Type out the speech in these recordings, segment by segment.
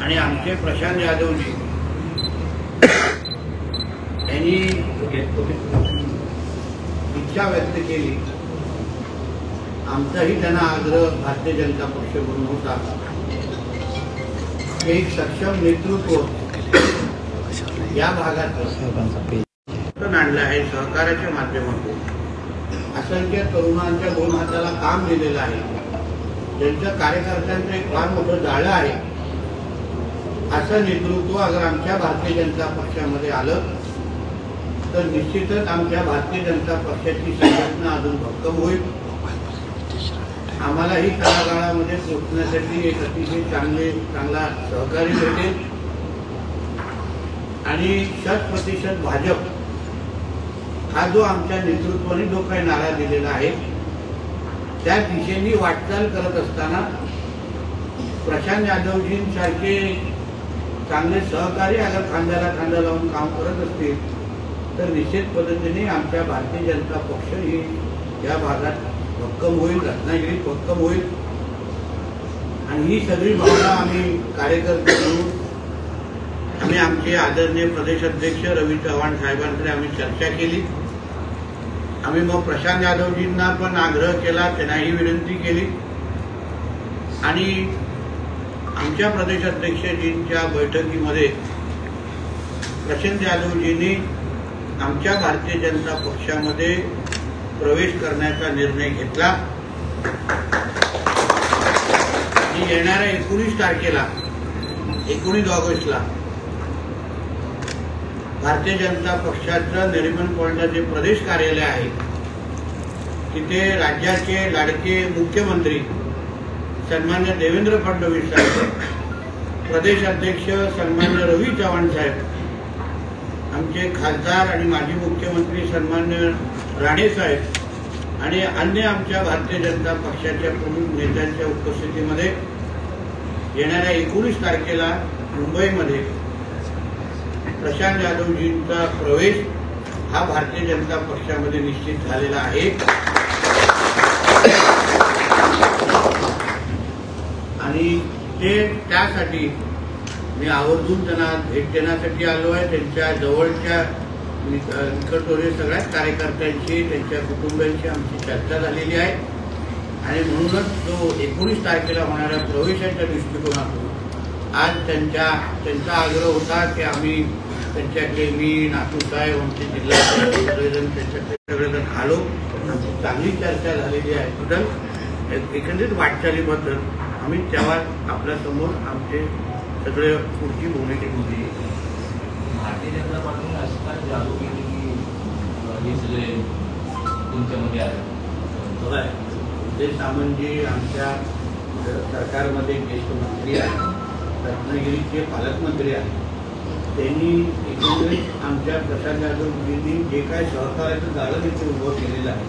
आणि आमचे प्रशांत जाधवजी यांनी इच्छा व्यक्त केली। आमचाही त्यांना आग्रह भारतीय जनता पक्षाकडून होता की एक सक्षम नेतृत्व या भागात आणलं आहे। सहकार्याच्या माध्यमातून असंख्य तरुणांच्या दोन हाताला काम दिलेलं आहे। त्यांच्या कार्यकर्त्यांचं एक फार मोठं जाळं आहे। असं नेतृत्व अगर आमच्या भारतीय जनता पक्षामध्ये आलं तर निश्चितच आमच्या भारतीय जनता पक्षाची संघटना अजून भक्कम होईल। आम्हालाही तळागाळामध्ये पोहोचण्यासाठी एक अतिशय चांगला सहकार्य भेटेल आणि 100% भाजप हा जो आमच्या नेतृत्वाने जो काही नारा दिलेला आहे त्या दिशेने वाटचाल करत असताना प्रशांत जाधवजींसारखे चांगले सहकारी अगर खांद्याला खांदा लावून काम करत असतील तर निश्चित पद्धतीने आमच्या भारतीय जनता पक्ष ही या भागात भक्कम होईल, रत्नागिरीत भक्कम होईल। आणि ही सगळी भावना आम्ही कार्यकर्ते म्हणून आम्ही आमचे आदरणीय प्रदेश अध्यक्ष रवी चव्हाण साहेबांकडे आम्ही चर्चा केली। आम्ही मग प्रशांत जाधवजींना पण आग्रह केला, त्यांनाही विनंती केली आणि आमच्या प्रदेश अध्यक्षजींच्या बैठकीमध्ये प्रशांत जाधवजींनी आमच्या भारतीय जनता पक्षामध्ये प्रवेश करण्याचा निर्णय घेतला आणि येणाऱ्या 19 तारखेला 19 ऑगस्टला भारतीय जनता पक्षाचं नरिमन पॉइंटला जे प्रदेश कार्यालय आहे तिथे राज्याचे लाडके मुख्यमंत्री सन्मान्य देवेंद्र फडणवीस साहेब, प्रदेश अध्यक्ष सन्मान्य रवी चव्हाण साहेब, आमचे खासदार आणि माजी मुख्यमंत्री सन्मान्य राणे साहेब आणि अन्य आमच्या भारतीय जनता पक्षाच्या प्रमुख नेत्यांच्या उपस्थितीमध्ये येणाऱ्या 19 तारखेला मुंबईमध्ये प्रशांत जाधवजींचा प्रवेश हा भारतीय जनता पक्षामध्ये निश्चित झालेला आहे आणि त्यासाठी मी आवर्जून त्यांना भेट देण्यासाठी आलो आहे। त्यांच्या जवळच्या निकटवर्तीय सगळ्याच कार्यकर्त्यांशी त्यांच्या कुटुंबियांशी आमची चर्चा झालेली आहे आणि म्हणूनच जो 19 तारखेला होणाऱ्या प्रवेशाच्या दृष्टिकोनातून आज त्यांचा आग्रह होता की आम्ही त्यांच्याकडे मी नातूसाहेब आमचे जिल्हा त्यांच्याकडे सगळेजण आलो। आमची चांगली चर्चा झालेली आहे। बद्दल एकंदरीत वाटचालीबद्दल आम्ही तेव्हा आपल्या समोर आमचे सगळे पुढची भूमिका होती। भारतीय जनता पार्टीने असं जादू केली की हे सगळे तुमच्यामध्ये आले बघा, उदय सामंतजी आमच्या सरकारमध्ये ज्येष्ठ मंत्री आहेत, रत्नागिरीचे पालकमंत्री आहेत। त्यांनी एकंदरीत आमच्या प्रशांत जाधवजींनी जे काय सहकार्याचं जाळं तिथे उभं केलेलं आहे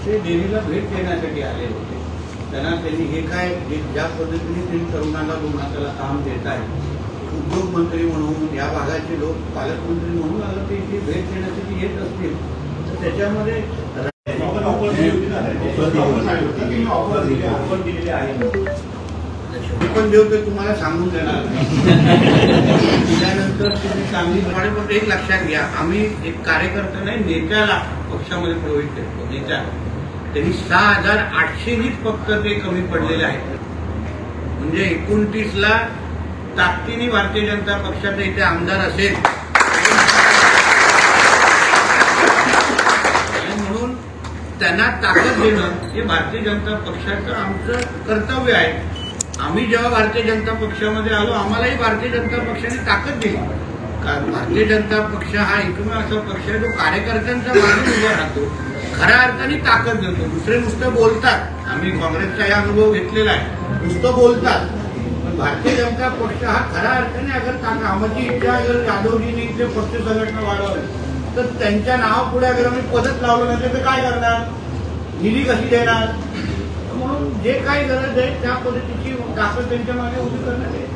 ते डेरीला भेट देण्यासाठी आले होते। त्यांनी हे काय ज्या पद्धतीने त्यांनी तरुणांना दोन हाताला काम देत आहे, उद्योगमंत्री म्हणून या भागाचे लोक पालकमंत्री म्हणून आलं ते इथे भेट देण्यासाठी येत असतील तर त्याच्यामध्ये पण देऊ ते तुम्हाला सांगून देणार दिल्यानंतर तुम्ही चांगली तुम्हाला पण एक लक्षात घ्या, आम्ही एक कार्यकर्ता नाही नेत्याला पक्षामध्ये प्रवेश देतो। नेत्या त्यांनी 6800नीच फक्त ते कमी पडलेले आहेत। म्हणजे 29ला ताकदीने भारतीय जनता पक्षाचा इथे आमदार असेल म्हणून त्यांना ताकद देणं हे भारतीय जनता पक्षाचं आमचं कर्तव्य आहे। आम्ही जेव्हा भारतीय जनता पक्षामध्ये आलो आम्हालाही भारतीय जनता पक्षाने ताकद दिली। कारण भारतीय जनता पक्ष हा एकमेव असा पक्ष आहे जो कार्यकर्त्यांचा मागे उभा राहतो, खऱ्या अर्थाने ताकद देतो। दुसरे नुसतं बोलतात, आम्ही काँग्रेसचा अनुभव घेतलेला आहे, नुसतं बोलतात, पण भारतीय जनता पक्ष हा खऱ्या अर्थाने अगर आमची इच्छा अगर जाधवजींनी इथले पक्ष संघटना वाढवली तर त्यांच्या नावापुढे अगर आम्ही पदच लावलं नसेल तर काय करणार, निधी कशी देणार? म्हणून जे काही गरज आहे त्या पद्धतीची ताकद त्यांच्या मागे उभी करण्यात येईल।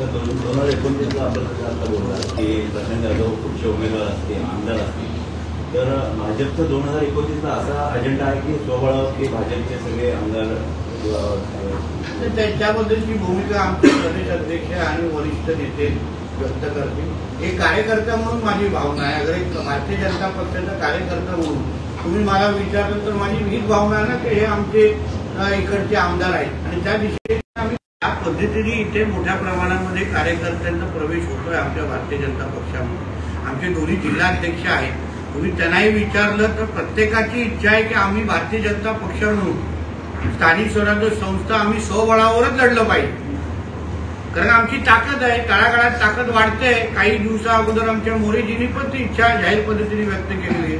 2029ला आपण आता बोलला की प्रशांत जाधव पुढचे उमेदवार असतील, आमदार असतील, तर भाजपचा 2029ला असा अजेंडा आहे की स्वबळावर की भाजपचे सगळे आमदार त्याच्याबद्दलची भूमिका आमचे प्रदेश अध्यक्ष आणि वरिष्ठ नेते व्यक्त करतील. एक कार्यकर्ता म्हणून माझी भावना आहे. अगर एक भारतीय जनता पक्षाचा कार्यकर्ता म्हणून तुम्ही मला विचारलं तर माझी हीच भावना आहे ना की हे आमचे इकडचे आमदार आहेत आणि त्या दिशेने आम्ही त्या पद्धतीने इथे मोठ्या प्रमाणामध्ये कार्यकर्त्यांचा प्रवेश होतोय आमच्या भारतीय जनता पक्षामध्ये. आमचे दोन्ही जिल्हाध्यक्ष आहेत. तुम्ही त्यांनाही विचारलं तर प्रत्येकाची इच्छा आहे की आम्ही भारतीय जनता पक्ष म्हणून स्थानिक स्वराज्य संस्था आम्ही स्वबळावरच लढलं पाहिजे. कारण आमची ताकद आहे. काळाकाळात ताकद वाढते. काही दिवसा अगोदर आमच्या मोरेजींनी पण ती इच्छा जाहीर पद्धतीने व्यक्त केलेली आहे.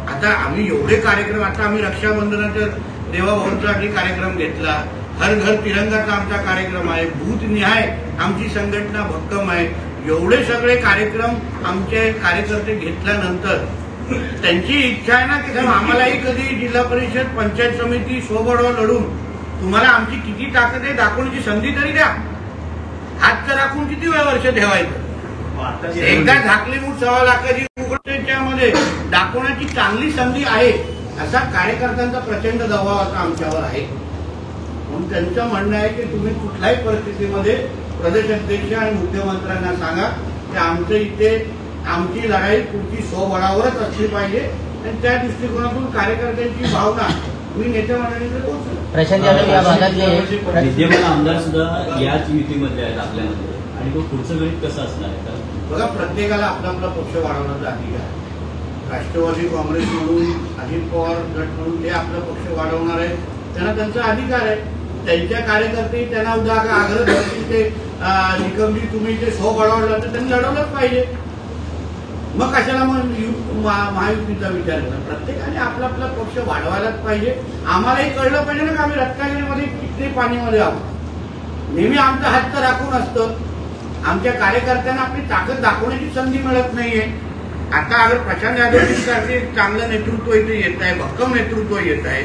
आता आम्ही एवढे कार्यक्रम, आता आम्ही रक्षाबंधनाच्या देवाभाऊंसाठी कार्यक्रम घेतला. हर घर तिरंगाचा आमचा कार्यक्रम आहे. बूथनिहाय आमची संघटना भक्कम आहे. एवढे सगळे कार्यक्रम आमचे कार्यकर्ते घेतल्यानंतर त्यांची इच्छा आहे ना की साहेब आम्हालाही कधी जिल्हा परिषद पंचायत समिती स्वबळावर लढून तुम्हाला आमची किती ताकद आहे दाखवण्याची संधी तरी द्या. हात तर राखून किती वर्ष ठेवायचं. एकदा झाकली मूठ 1.25 लाखाची उघडण्यामध्ये दाखवण्याची चांगली संधी आहे असा कार्यकर्त्यांचा प्रचंड दबाव आता आमच्यावर आहे. म्हणून त्यांचं म्हणणं आहे की तुम्ही कुठल्याही परिस्थितीमध्ये प्रदेश अध्यक्ष आणि मुख्यमंत्र्यांना सांगा की आमच्या इथे आमची लढाई पुढची स्वबळावरच असली पाहिजे आणि त्या दृष्टिकोनातून कार्यकर्त्यांची भावना मी नेत्या मंडळीकडे पोहोचलो. प्रशांत यादव या भागातले विद्यमान आमदार सुद्धा याच युतीमध्ये आहेत आपल्यामध्ये आणि तो पुढचं गणित कसं असणार आहे? बघा, प्रत्येकाला आपला आपला पक्ष वाढवण्याचा अधिकार आहे. राष्ट्रवादी काँग्रेस म्हणून, अजित पवार गट म्हणून ते आपला पक्ष वाढवणार आहे. त्यांना त्यांचा अधिकार आहे. त्यांच्या कार्यकर्ते त्यांना उद्या आग्रह करतील ते निकमजी तुम्ही ते स्वबळावलं तर त्यांनी लढवलंच पाहिजे. मग कशाला मग महायुतीचा विचार करा. प्रत्येकाने आपला आपला पक्ष वाढवायलाच पाहिजे. आम्हालाही कळलं पाहिजे ना की आम्ही रत्नागिरीमध्ये किती पाणीमध्ये आहोत. नेहमी आमचा हात तर राखून असतं. आमच्या कार्यकर्त्यांना आपली ताकद दाखवण्याची संधी मिळत नाहीये. आता अगर प्रशांत यादवजींसारखे चांगलं नेतृत्व इथे येत आहे, भक्कम नेतृत्व येत आहे.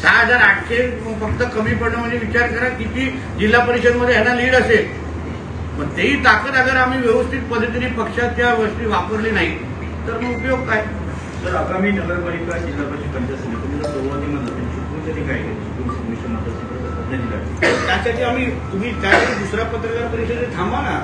6800 फक्त कमी पडणं म्हणजे विचार करा किती जिल्हा परिषदमध्ये ह्यांना लीड असेल. मग तेही ताकद अगर आम्ही व्यवस्थित पद्धतीने पक्षाच्या गोष्टी वापरली नाही तर मग उपयोग काय. तर आगामी नगरपालिका जिल्हा परिषद पंचायत समितीला सुरुवातीमध्ये शिकवून काय त्यासाठी आम्ही तुम्ही त्यासाठी दुसऱ्या पत्रकार परिषदेत थांबा ना.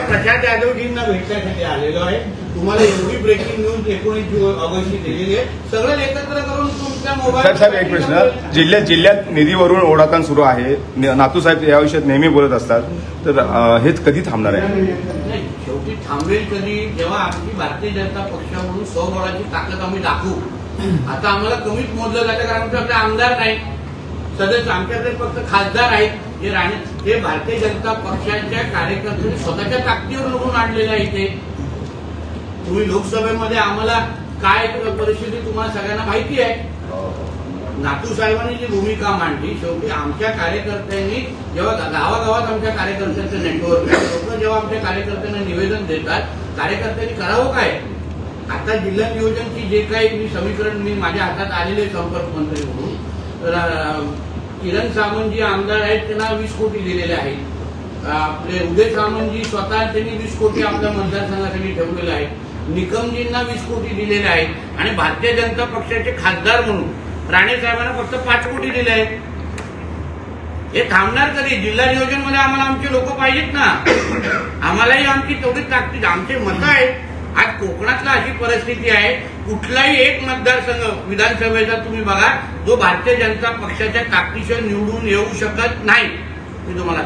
प्रशांत यादवजींना भेटण्यासाठी आलेलो आहे. तुम्हाला एवढी ब्रेकिंग न्यूज 19 ऑगस्टची दिलेली आहे. सगळं एकत्र करून तुमच्या मोबाईल. साहेब एक प्रश्न, जिल्ह्यात निधीवरून ओढाताण सुरू आहे. नातू साहेब या विषयात नेहमी बोलत असतात, तर हेच कधी थांबणार आहे? नाही, शेवटी थांबेल कधी जेव्हा आमची भारतीय जनता पक्ष म्हणून स्वबळाची ताकद आम्ही दाखवू. आता आम्हाला कमीच मोजलं जातं कारण आमच्याकडे आमदार नाही, सदस्य आमच्याकडे फक्त खासदार आहेत जे ते भारतीय जनता पक्षाच्या कार्यकर्त्यांनी स्वतःच्या ताकदीवर निवडून आणलेलं आहे. इथे तुम्ही लोकसभेमध्ये आम्हाला काय परिस्थिती तुम्हाला सगळ्यांना माहिती आहे. नातू साहेबांनी जी भूमिका मांडली, शेवटी आमच्या कार्यकर्त्यांनी जेव्हा गावागावात आमच्या कार्यकर्त्यांचं नेटवर्क आहे, लोक जेव्हा आमच्या कार्यकर्त्यांना निवेदन देतात, कार्यकर्त्यांनी करावं काय. आता जिल्हा नियोजनची जे काही मी समीकरण मी माझ्या हातात आलेले संपर्क मंत्री म्हणून किरण सामंतजी आमदार आहेत त्यांना 20 कोटी दिलेले आहेत. आपले उदय सामंतजी स्वतः त्यांनी 20 कोटी आपल्या मतदारसंघासाठी ठेवलेले आहेत. निकमजींना 20 कोटी दिलेले आहेत आणि भारतीय जनता पक्षाचे खासदार म्हणून राणे साहेबांना फक्त 5 कोटी दिले आहेत. हे थांबणार कधी. जिल्हा नियोजन मध्ये आम्हाला आमचे लोक पाहिजेत ना. आम्हालाही आमची तेवढीच ताकद आमचे मतं आहेत. आज कोकणातला अशी परिस्थिती आहे, कुठलाही एक मतदारसंघ विधानसभेचा तुम्ही बघा जो भारतीय जनता पक्षाच्या ताकदीशिवाय निवडून येऊ शकत नाही. मी तुम्हाला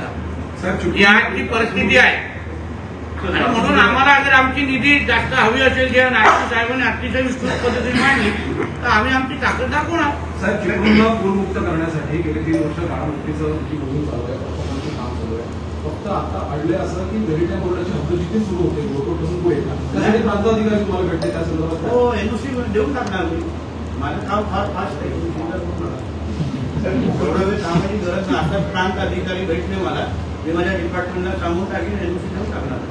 सांगतो ही आजची परिस्थिती आहे. आणि म्हणून आम्हाला अगर आमची निधी जास्त हवी असेल जेव्हा नायडू साहेबांनी अतिशय विस्तृत पद्धतीने मांडली तर आम्ही आमची ताकद दाखवणार. साहेब, चिपळूणला पूरमुक्त करण्यासाठी गेले 3 वर्ष काळामुक्तीचं मोहीम चालू आहे, काम चालू आहे. फक्त आता अडले असं की दरिद्र बोर्डाची हद्दजिती सुरू होते गोटोपासून पुढे त्यासाठी प्रांत अधिकारी तुम्हाला भेटते त्या संदर्भात? हो, एनओसी देऊन टाकणार मी. माझं काम फार फास्ट आहे. एवढं वेळ कामाची गरज नाही. आता प्रांत अधिकारी भेटले मला, मी माझ्या डिपार्टमेंटला सांगून टाकेन एनओसी देऊन टाकणार.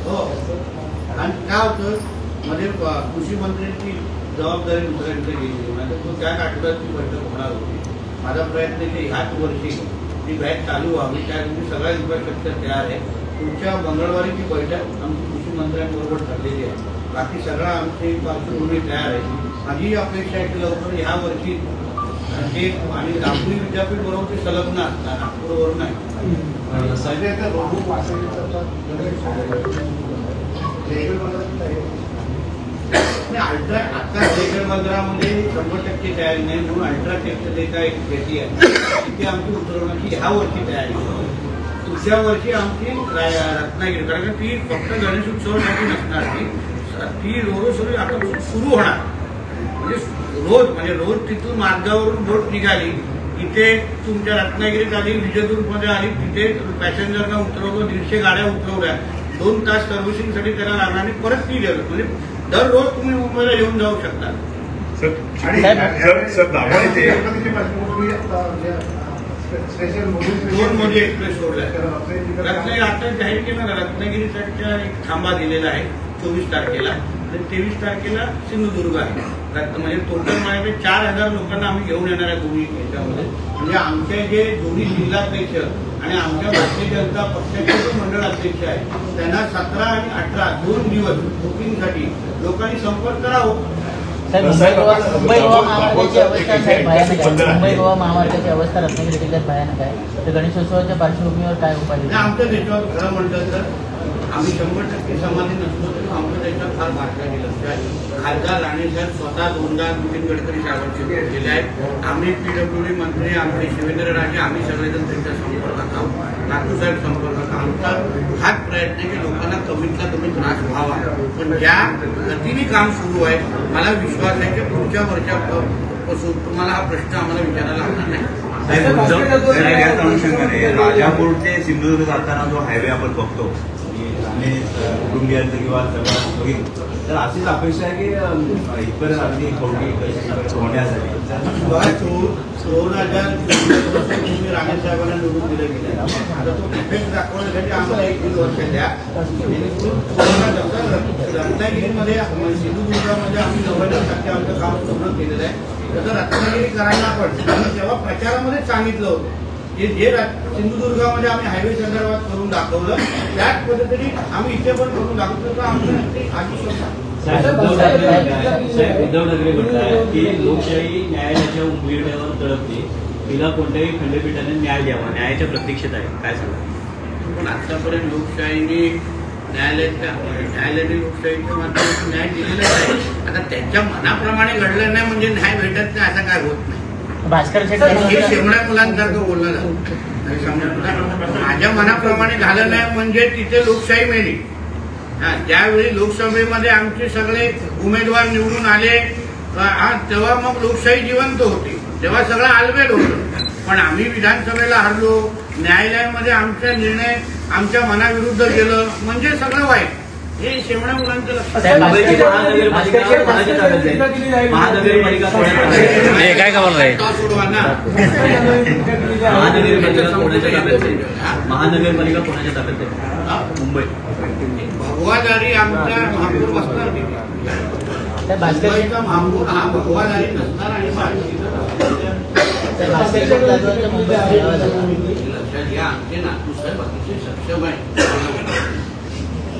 हो, आणि काय होतं मध्ये कृषी मंत्र्यांची जबाबदारी दुसऱ्यांकडे गेली. तो त्याच आठवड्यात ती बैठक होणार होती. माझा प्रयत्न की ह्याच वर्षी ती बॅच चालू व्हावी त्यासाठी सगळा इन्फ्रास्ट्रक्चर तयार आहे. पुढच्या मंगळवारी ती बैठक आमची कृषी मंत्र्यांबरोबर ठरलेली आहे. बाकी सगळं आमची पार्श्वभूमी तयार आहे. माझी अपेक्षा आहे की लवकर ह्या वर्षी ते आणि नागपूर विद्यापीठ बरोबर ते संलग्न असतात, नागपूरवर नाही. अल्ट्रा आता जयगड बंदरामध्ये 100% तयारी नाही म्हणून अल्ट्राटेकचं जे काही शेती आहे तिथे आमची उतरवण्याची ह्या वर्षी तयारी आहे. पुढच्या वर्षी आमची रत्नागिरी, कारण ती फक्त गणेश उत्सवासाठी नसणार, ती रोज आता सुरू होणार. म्हणजे रोज तिथून मार्गावरून बोट निघाली, इथे तुमच्या रत्नागिरीत आली, विजयदुर्गमध्ये आली, तिथे पॅसेंजरना उतरवलं, 150 गाड्या उतरवल्या, 2 तास सर्व्हिसिंगसाठी त्यांना लागणार आणि परत ती गेलं. म्हणजे दररोज तुम्ही मुंबईला येऊन जाऊ शकता. दोन मोदी एक्सप्रेस सोडल्या. रत्नागिरी आता जाहीर केलं ना, रत्नागिरीचा एक थांबा दिलेला आहे 24 तारखेला आणि 23 तारखेला सिंधुदुर्ग आहे. म्हणजे टोटल माझ्याकडे 4000 लोकांना आम्ही घेऊन येणार आहे दोन्ही याच्यामध्ये. म्हणजे आमचे जे दोन्ही जिल्हाध्यक्ष आणि आमच्या भारतीय जनता पक्षाचे जे मंडळ अध्यक्ष आहेत त्यांना 17 आणि 18 2 दिवस बुकिंगसाठी लोकांनी संपर्क करावं. मुंबई गोवा महामार्गाची अवस्था भयानक आहे. मुंबई गोवा महामार्गाची अवस्था रत्नागिरी जिल्ह्यात भयानक आहे. तर गणेशोत्सवाच्या पार्श्वभूमीवर काय उपाय? आमच्या देशावर खरं म्हटलं तर आम्ही 100% समाधी नसलो तरी आमच्या देशात फार बारकाईने लक्ष आहे. खासदार राणेसाहेब स्वतः 2दा नितीन गडकरी साहेबांशी भेट केले आहेत. आम्ही PWD मंत्री आमचे शिवेंद्रराजे आम्ही सगळेजण त्यांच्या संपर्कात आहोत. नातूसाहेब संपर्कात. आमचा हाच प्रयत्न आहे की लोकांना कमीतला कमी त्रास व्हावा. पण ज्या गतीने काम सुरू आहे मला विश्वास आहे की पुढच्या वर्षापासून तुम्हाला हा प्रश्न आम्हाला विचारायला लागणार नाही. याच अनुषंगाने राजापूर ते सिंधुदुर्ग जाताना जो हायवे आपण बघतो आणि कुटुंबियांचं किंवा सगळं बघितलं तर अशीच अपेक्षा आहे की इतर अगदी होण्यासाठी 2000 राणेसाहेबांना निवडून दिले गेले. आता तो इफेक्ट दाखवण्यासाठी आम्हाला 1-1.5 वर्ष द्या. रत्नागिरीमध्ये सिंधुदुर्गामध्ये आम्ही 90% आमचं काम पूर्ण केलेलं आहे. तसं रत्नागिरीकरांना पण तेव्हा प्रचारामध्ये सांगितलं होतं की जे सिंधुदुर्गामध्ये आम्ही हायवे संदर्भात करून दाखवलं त्याच पद्धतीने आम्ही इथे पण करून दाखवतो. तर आमचं नक्की आधी उद्धव ठाकरे म्हणतात की लोकशाही न्यायालयाच्या उंबरठ्यावर तळपते, तिला कोणत्याही खंडपीठाने न्याय द्यावा, न्यायाच्या प्रतीक्षेत आहे. काय सांगा? पण आतापर्यंत लोकशाहीने न्यायालयाने लोकशाहीच्या माध्यमातून न्याय दिलेला आहे. आता त्यांच्या मनाप्रमाणे घडलं नाही म्हणजे न्याय भेटत नाही असं काय होत नाही. भास्कर हे शेमड्या मुलांसारखं बोललं जातं. माझ्या मनाप्रमाणे झालं नाही म्हणजे तिथे लोकशाही मेली. ज्यावेळी लोकसभेमध्ये आमचे सगळे उमेदवार निवडून आले तेव्हा मग लोकशाही जिवंत होती, तेव्हा सगळं आलबेल होतं. पण आम्ही विधानसभेला हरलो, न्यायालयामध्ये आमचा निर्णय आमच्या मनाविरुद्ध गेलं म्हणजे सगळं वाईट. हे शेवण्या मुलांचं लक्षात काय खबर आहे? सोडवा ना. महानगरपालिका कोणाच्या ताब्यात आहे? मुंबई. भगवादारी आमच्या महापौर बसणार मुंबईचा महापौर हा भगवादारी नसणार आणि लक्षात घ्या आमचे नातूसाहेब अतिशय सक्षम आहे.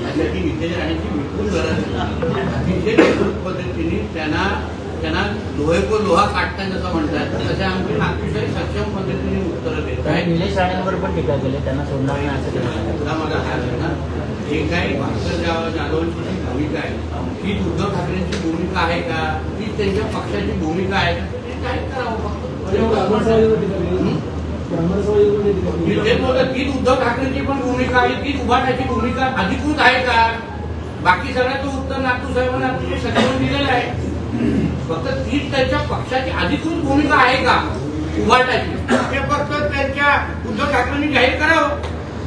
त्यासाठी इथे राहण्याची बिलकुल गरज नाही. अतिशय नेतृत्व पद्धतीने त्यांना लोहे को लोहा काटतात जसं म्हणतात तसे आमचे नातूसाहेब सक्षम पद्धतीने उत्तरं देत आहेत. निलेश राणेंवर पण टीका केली, त्यांना सोडणार नाही असं तुला मला हा ना हे काही भास्कर जाधवांची भूमिका आहे ही उद्धव ठाकरेंची भूमिका आहे का, ती त्यांच्या पक्षाची भूमिका आहे का, ते काय करावं तीच उद्धव ठाकरेंची पण भूमिका आहे, तीच उभाटाची भूमिका अधिकृत आहे का? बाकी सगळ्याचं उत्तर नातू साहेबांना अतिशय सक्षम दिलेलं आहे. फक्त तीच त्यांच्या पक्षाची अधिकृत भूमिका आहे का उभाटाची, ते फक्त त्यांच्या उद्धव ठाकरेंनी जाहीर करावं.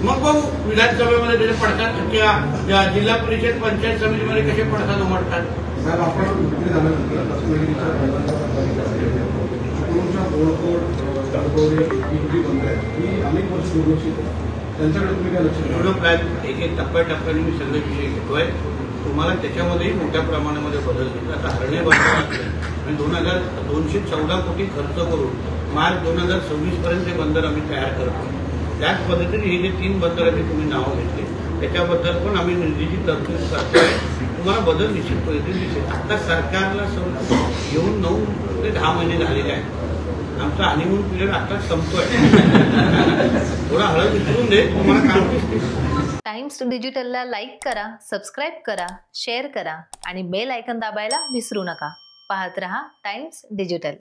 मग बघू विधानसभेमध्ये त्याचे पडतात किंवा जिल्हा परिषद पंचायत समितीमध्ये कसे पडतात उमटतात. साहेब आपण मंत्री झाल्यानंतर बंद आहे ही अनेक वर्ष दुर्लक्षित आहे, त्यांच्याकडे तुम्ही काय लक्ष एक टप्प्याटप्प्याने मी सगळे विषय घेतोय. तुम्हाला त्याच्यामध्येही मोठ्या प्रमाणामध्ये बदल दिला. आता हरणे बांधकाम 214 कोटी खर्च करून मार्च 2026 पर्यंत हे बंदर आम्ही तयार करतो. त्याच पद्धतीने हे जे 3 बंदरांची तुम्ही नावं घेतली त्याच्याबद्दल पण आम्ही निधीची तरतूद करतोय. तुम्हाला बदल निश्चित पद्धतीने दिसेल. आता सरकारला येऊन 9 ते 10 महिने झालेले आहेत. आमचा हनीमून पिरियड आता संपतोय. थोडा हळद विसरून दे, तुम्हाला काम दिसते. टाइम्स डिजिटलला लाईक करा, सबस्क्राईब करा, शेअर करा आणि बेल आयकॉन दाबायला विसरू नका. पाहत रहा टाइम्स डिजिटल.